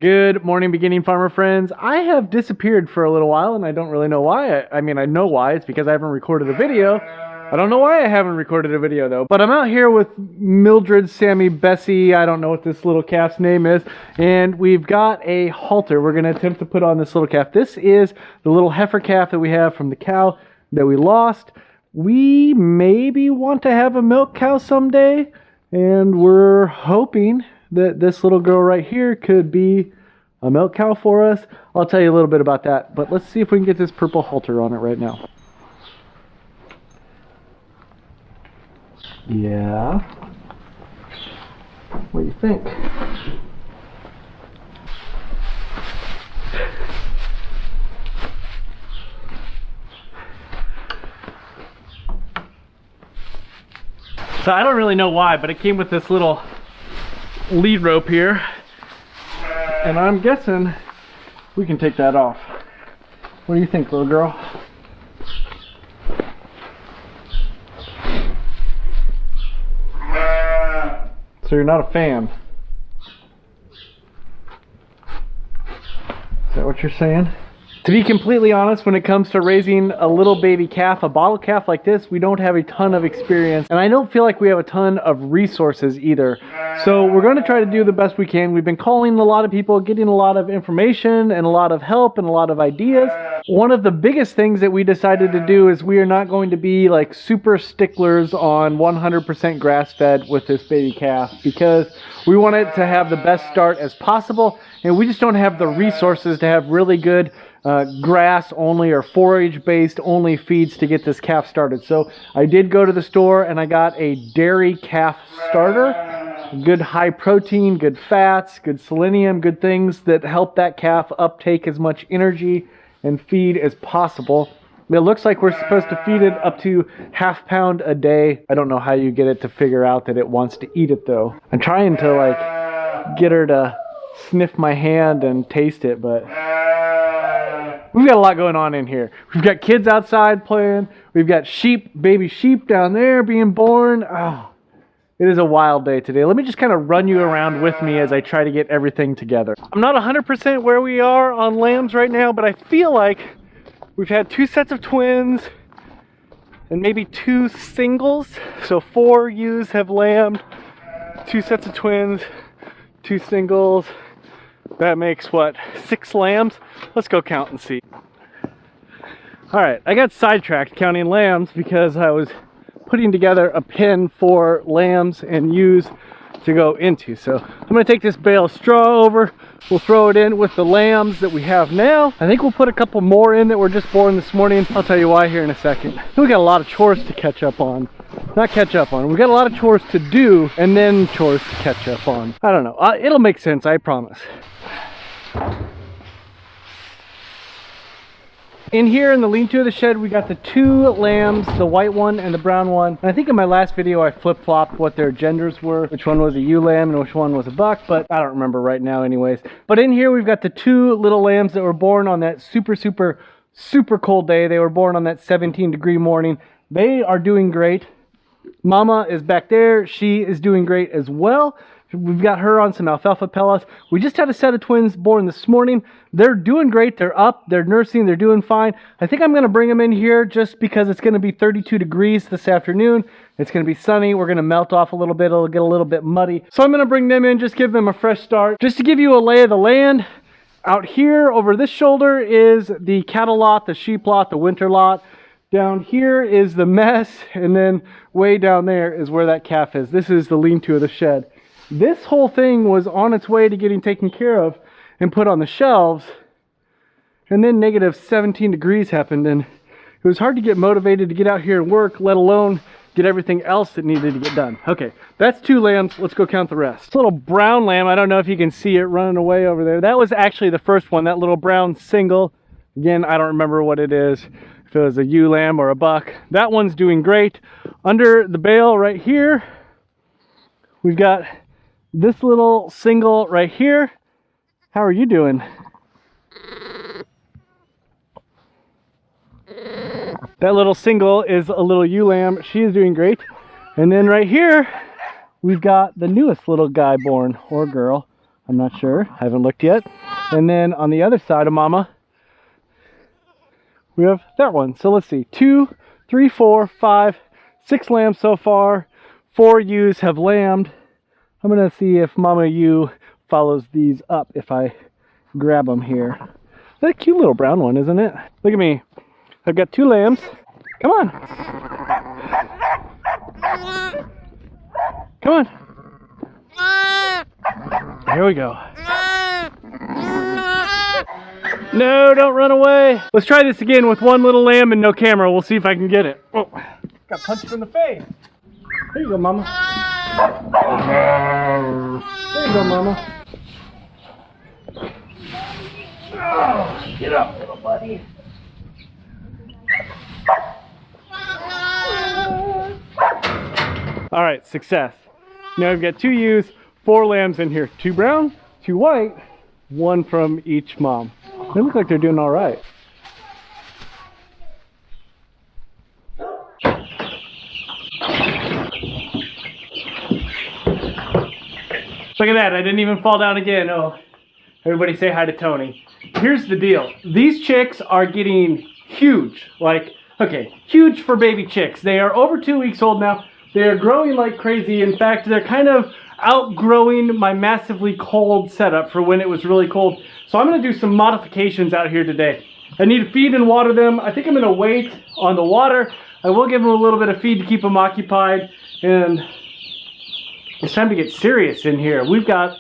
Good morning, beginning farmer friends. I have disappeared for a little while and I don't really know why. I mean, I know why. It's because I haven't recorded a video. I don't know why I haven't recorded a video though. But I'm out here with Mildred, Sammy, Bessie. I don't know what this little calf's name is. And we've got a halter we're going to attempt to put on this little calf. This is the little heifer calf that we have from the cow that we lost. We maybe want to have a milk cow someday. And we're hoping that this little girl right here could be a milk cow for us. I'll tell you a little bit about that, but let's see if we can get this purple halter on it right now. Yeah. What do you think? So I don't really know why, but it came with this little lead rope here, and I'm guessing we can take that off. What do you think, little girl? So you're not a fan? Is that what you're saying? To be completely honest, when it comes to raising a little baby calf, a bottle calf like this, we don't have a ton of experience, and I don't feel like we have a ton of resources either. So we're going to try to do the best we can. We've been calling a lot of people, getting a lot of information and a lot of help and a lot of ideas. One of the biggest things that we decided to do is we are not going to be like super sticklers on 100% grass-fed with this baby calf, because we want it to have the best start as possible, and we just don't have the resources to have really good grass only or forage based only feeds to get this calf started. So I did go to the store and I got a dairy calf starter. Good high protein, good fats, good selenium, good things that help that calf uptake as much energy and feed as possible. It looks like we're supposed to feed it up to ½ pound a day. I don't know how you get it to figure out that it wants to eat it though. I'm trying to like get her to sniff my hand and taste it, but we've got a lot going on in here. We've got kids outside playing. We've got sheep, baby sheep down there being born. Oh, it is a wild day today. Let me just kind of run you around with me as I try to get everything together. I'm not 100% where we are on lambs right now, but I feel like we've had 2 sets of twins and maybe 2 singles. So 4 ewes have lambed, 2 sets of twins, 2 singles. That makes what, 6 lambs? Let's go count and see. All right, I got sidetracked counting lambs because I was putting together a pen for lambs and ewes to go into. So I'm gonna take this bale of straw over. We'll throw it in with the lambs that we have now. I think we'll put a couple more in that were just born this morning. I'll tell you why here in a second. We got a lot of chores to catch up on. Not catch up on. We got a lot of chores to do and then chores to catch up on. I don't know. It'll make sense, I promise. In here in the lean-to of the shed, we got the 2 lambs, the white one and the brown one. And I think in my last video I flip-flopped what their genders were, which one was a ewe lamb and which one was a buck, but I don't remember right now anyways. But in here we've got the 2 little lambs that were born on that super cold day. They were born on that 17-degree morning. They are doing great. Mama is back there. She is doing great as well. We've got her on some alfalfa pellets. We just had a set of twins born this morning. They're doing great. They're up. They're nursing. They're doing fine. I think I'm going to bring them in here just because it's going to be 32 degrees this afternoon. It's going to be sunny. We're going to melt off a little bit. It'll get a little bit muddy. So I'm going to bring them in, just give them a fresh start. Just to give you a lay of the land, out here over this shoulder is the cattle lot, the sheep lot, the winter lot. Down here is the mess, and then way down there is where that calf is. This is the lean-to of the shed. This whole thing was on its way to getting taken care of and put on the shelves, and then negative 17 degrees happened, and it was hard to get motivated to get out here and work, let alone get everything else that needed to get done. Okay, that's 2 lambs. Let's go count the rest. This little brown lamb, I don't know if you can see it running away over there. That was actually the first one, that little brown single. Again, I don't remember what it is, if it was a ewe lamb or a buck. That one's doing great. Under the bale right here, we've got this little single right here. How are you doing? That little single is a little ewe lamb. She is doing great. And then right here, we've got the newest little guy born, or girl. I'm not sure. I haven't looked yet. And then on the other side of Mama, we have that one. So let's see. 2, 3, 4, 5, 6 lambs so far. 4 ewes have lambed. I'm going to see if Mama ewe follows these up if I grab them here. That's a cute little brown one, isn't it? Look at me. I've got 2 lambs. Come on. Come on. Here we go. No, don't run away. Let's try this again with 1 little lamb and no camera. We'll see if I can get it. Oh, got punched in the face. There you go, Mama. There you go, Mama. Oh, get up, little buddy. All right, success. Now we've got 2 ewes, 4 lambs in here. 2 brown, 2 white, 1 from each mom. They look like they're doing all right. Look at that, I didn't even fall down again. Oh, everybody say hi to Tony. Here's the deal. These chicks are getting huge. Like, okay, huge for baby chicks. They are over 2 weeks old now. They are growing like crazy. In fact, they're kind of outgrowing my massively cold setup for when it was really cold. So I'm going to do some modifications out here today. I need to feed and water them. I think I'm going to wait on the water. I will give them a little bit of feed to keep them occupied. And it's time to get serious in here. We've got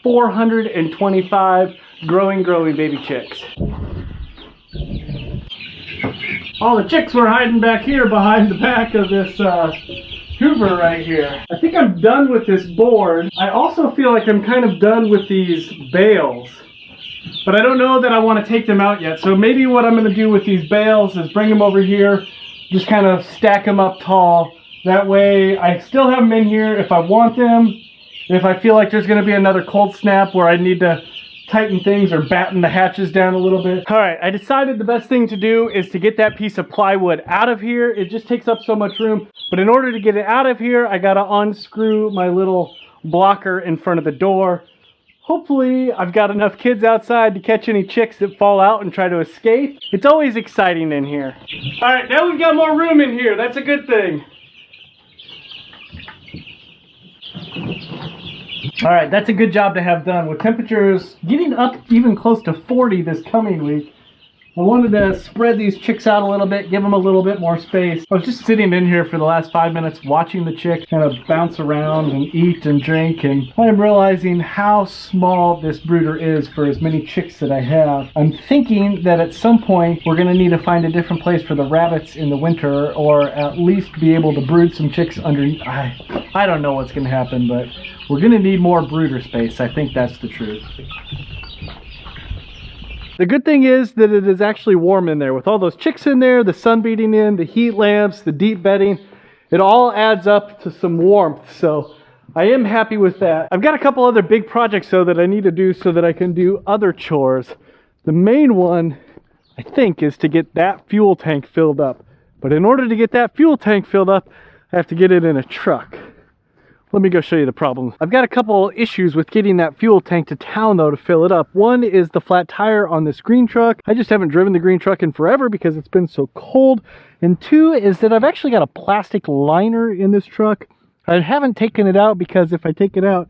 425 growing baby chicks. All the chicks were hiding back here behind the back of this Hoover right here. I think I'm done with this board. I also feel like I'm kind of done with these bales, but I don't know that I want to take them out yet. So maybe what I'm going to do with these bales is bring them over here, just kind of stack them up tall. That way I still have them in here if I want them. If I feel like there's going to be another cold snap where I need to tighten things or batten the hatches down a little bit. All right, I decided the best thing to do is to get that piece of plywood out of here. It just takes up so much room. But in order to get it out of here, I gotta unscrew my little blocker in front of the door. Hopefully, I've got enough kids outside to catch any chicks that fall out and try to escape. It's always exciting in here. All right, now we've got more room in here. That's a good thing. All right, that's a good job to have done. With temperatures getting up even close to 40 this coming week, I wanted to spread these chicks out a little bit, give them a little bit more space. I was just sitting in here for the last 5 minutes watching the chicks kind of bounce around and eat and drink, and I'm realizing how small this brooder is for as many chicks that I have. I'm thinking that at some point we're going to need to find a different place for the rabbits in the winter, or at least be able to brood some chicks underneath. I don't know what's going to happen, but we're going to need more brooder space. I think that's the truth. The good thing is that it is actually warm in there. With all those chicks in there, the sun beating in, the heat lamps, the deep bedding, it all adds up to some warmth. So I am happy with that. I've got a couple other big projects though that I need to do so that I can do other chores. The main one, I think, is to get that fuel tank filled up. But in order to get that fuel tank filled up, I have to get it in a truck. Let me go show you the problem. I've got a couple issues with getting that fuel tank to town though to fill it up. One is the flat tire on this green truck. I just haven't driven the green truck in forever because it's been so cold. And 2 is that I've actually got a plastic liner in this truck. I haven't taken it out because if I take it out,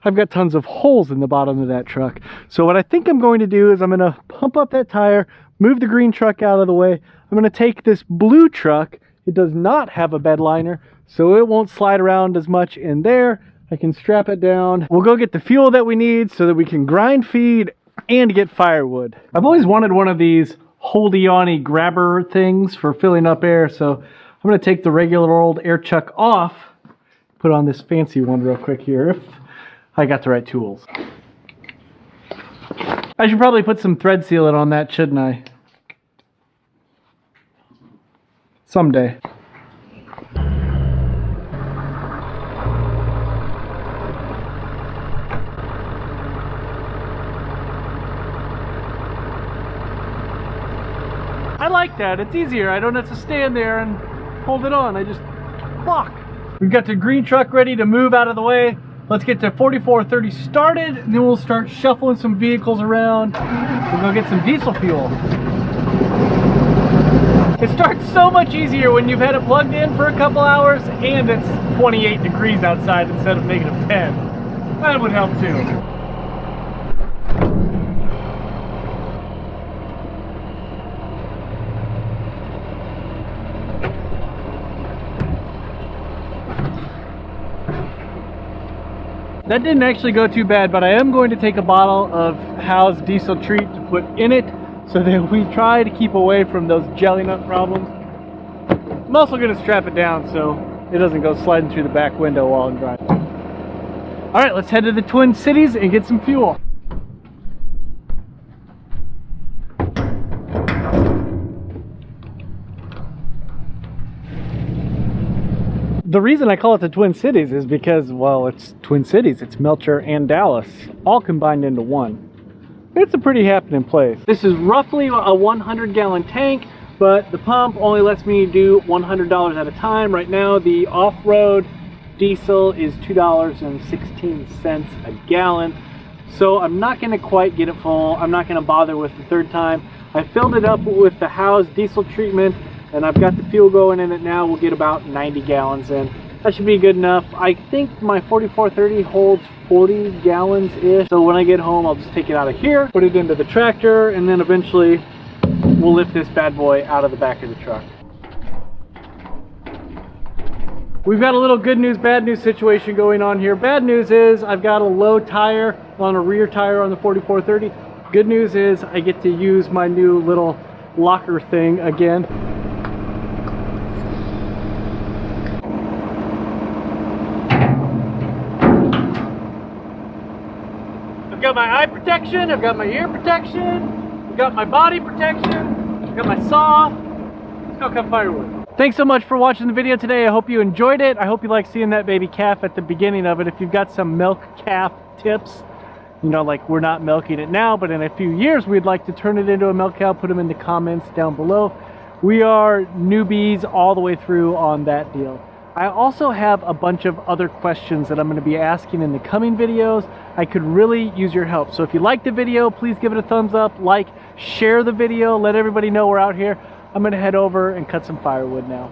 I've got tons of holes in the bottom of that truck. So what I think I'm going to do is I'm going to pump up that tire, move the green truck out of the way. I'm going to take this blue truck. It does not have a bed liner, so it won't slide around as much in there. I can strap it down. We'll go get the fuel that we need so that we can grind feed and get firewood. I've always wanted one of these holdy-on-y grabber things for filling up air, so I'm going to take the regular old air chuck off, put on this fancy one real quick here if I got the right tools. I should probably put some thread sealant on that, shouldn't I? Someday. I like that. It's easier. I don't have to stand there and hold it on. I just walk. We've got the green truck ready to move out of the way. Let's get the 4430 started, and then we'll start shuffling some vehicles around. We'll go get some diesel fuel. It starts so much easier when you've had it plugged in for a couple hours and it's 28 degrees outside instead of -10. That would help too. That didn't actually go too bad, but I am going to take a bottle of Howe's diesel treat to put in it so that we try to keep away from those jelly nut problems. I'm also going to strap it down so it doesn't go sliding through the back window while I'm driving. Alright, let's head to the Twin Cities and get some fuel. The reason I call it the Twin Cities is because, well, it's Twin Cities. It's Melcher and Dallas, all combined into one. It's a pretty happening place. This is roughly a 100-gallon tank, but the pump only lets me do $100 at a time. Right now, the off-road diesel is $2.16 a gallon. So I'm not going to quite get it full. I'm not going to bother with the third time. I filled it up with the Howe's diesel treatment, and I've got the fuel going in it now. We'll get about 90 gallons in. That should be good enough. I think my 4430 holds 40 gallons-ish. So when I get home, I'll just take it out of here, put it into the tractor, and then eventually we'll lift this bad boy out of the back of the truck. We've got a little good news, bad news situation going on here. Bad news is I've got a low tire on a rear tire on the 4430. Good news is I get to use my new little locker thing again. I've got my eye protection, I've got my ear protection, I've got my body protection, I've got my saw. Let's go cut firewood. Thanks so much for watching the video today. I hope you enjoyed it. I hope you like seeing that baby calf at the beginning of it. If you've got some milk calf tips, you know, like we're not milking it now, but in a few years we'd like to turn it into a milk cow, put them in the comments down below. We are newbies all the way through on that deal. I also have a bunch of other questions that I'm going to be asking in the coming videos. I could really use your help. So if you like the video, please give it a thumbs up, like, share the video, let everybody know we're out here. I'm going to head over and cut some firewood now.